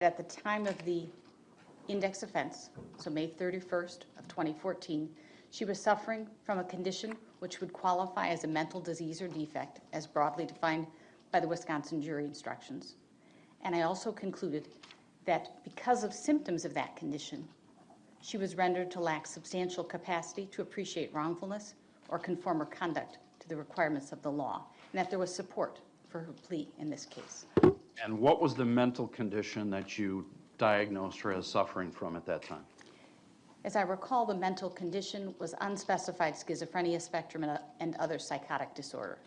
at the time of the index offense, so May 31st of 2014, she was suffering from a condition which would qualify as a mental disease or defect as broadly defined by the Wisconsin jury instructions. And I also concluded that because of symptoms of that condition, she was rendered to lack substantial capacity to appreciate wrongfulness or conform her conduct to the requirements of the law, and that there was support for her plea in this case. And what was the mental condition that you diagnosed her as suffering from at that time? As I recall, the mental condition was unspecified schizophrenia spectrum and other psychotic disorder.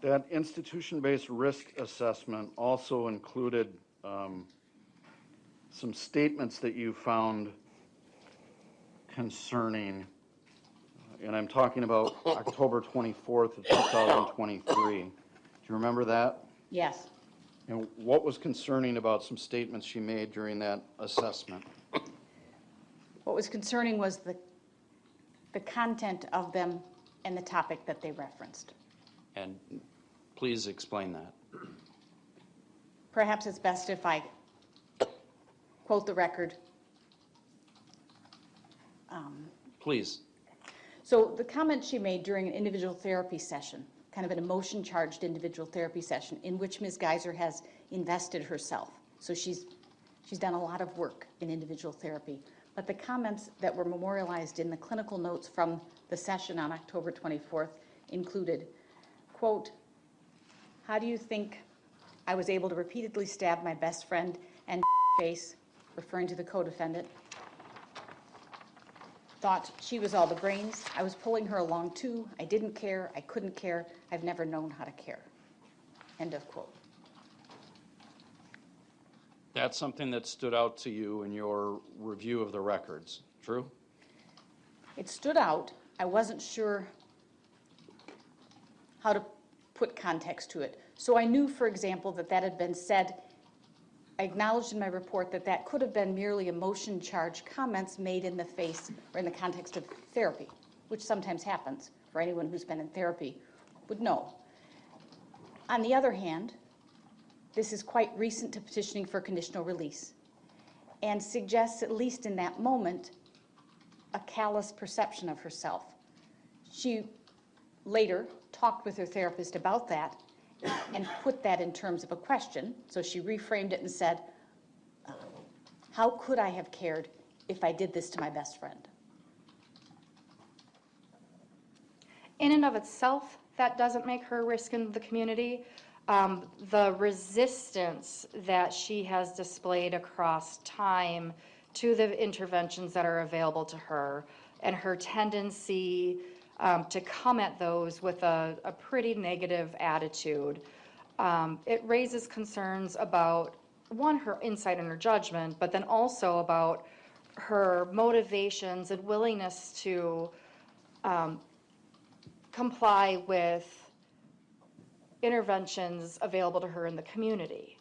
That institution-based risk assessment also included some statements that you found concerning, and I'm talking about October 24th of 2023. Do you remember that? Yes. And what was concerning about some statements she made during that assessment? What was concerning was the content of them and the topic that they referenced. And please explain that. Perhaps it's best if I quote the record. Please. So the comment she made during an individual therapy session, kind of an emotion-charged individual therapy session in which Ms. Geyser has invested herself. So she's done a lot of work in individual therapy. But the comments that were memorialized in the clinical notes from the session on October 24th included, quote, "How do you think I was able to repeatedly stab my best friend and face," referring to the co-defendant, "thought she was all the brains. I was pulling her along too. I didn't care. I couldn't care. I've never known how to care." End of quote. That's something that stood out to you in your review of the records, true? It stood out. I wasn't sure how to put context to it. So I knew, for example, that had been said. I acknowledged in my report that that could have been merely emotion-charged comments made in the face or in the context of therapy, which sometimes happens. For anyone who's been in therapy would know. On the other hand, this is quite recent to petitioning for conditional release and suggests, at least in that moment, a callous perception of herself. She later talked with her therapist about that and put that in terms of a question. So she reframed it and said, how could I have cared if I did this to my best friend? In and of itself, that doesn't make her a risk in the community. The resistance that she has displayed across time to the interventions that are available to her and her tendency to come at those with a pretty negative attitude, it raises concerns about, one, her insight and her judgment, but then also about her motivations and willingness to comply with interventions available to her in the community.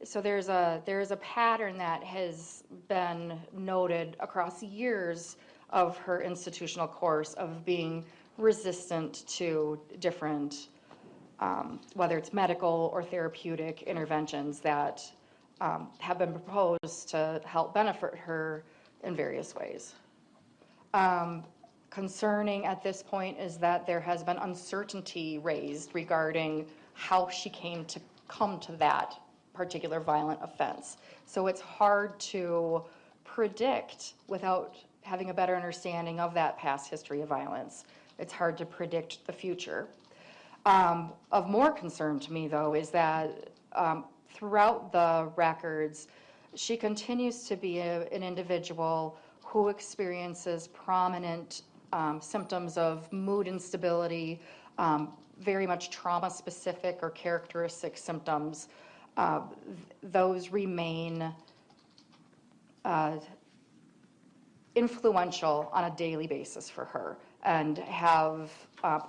So there's a pattern that has been noted across years of her institutional course of being resistant to different, whether it's medical or therapeutic interventions that have been proposed to help benefit her in various ways. Concerning at this point is that there has been uncertainty raised regarding how she came to that particular violent offense. So it's hard to predict without having a better understanding of that past history of violence. It's hard to predict the future. Of more concern to me, though, is that throughout the records, she continues to be an individual who experiences prominent symptoms of mood instability, very much trauma-specific or characteristic symptoms. Those remain influential on a daily basis for her and have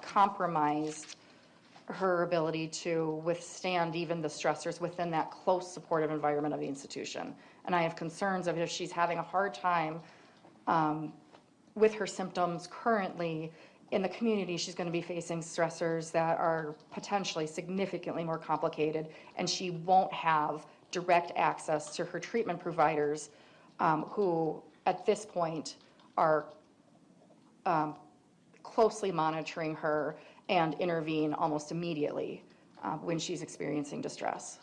compromised her ability to withstand even the stressors within that close supportive environment of the institution. And I have concerns of if she's having a hard time with her symptoms currently in the community, she's going to be facing stressors that are potentially significantly more complicated, and she won't have direct access to her treatment providers, who at this point are closely monitoring her and intervene almost immediately when she's experiencing distress.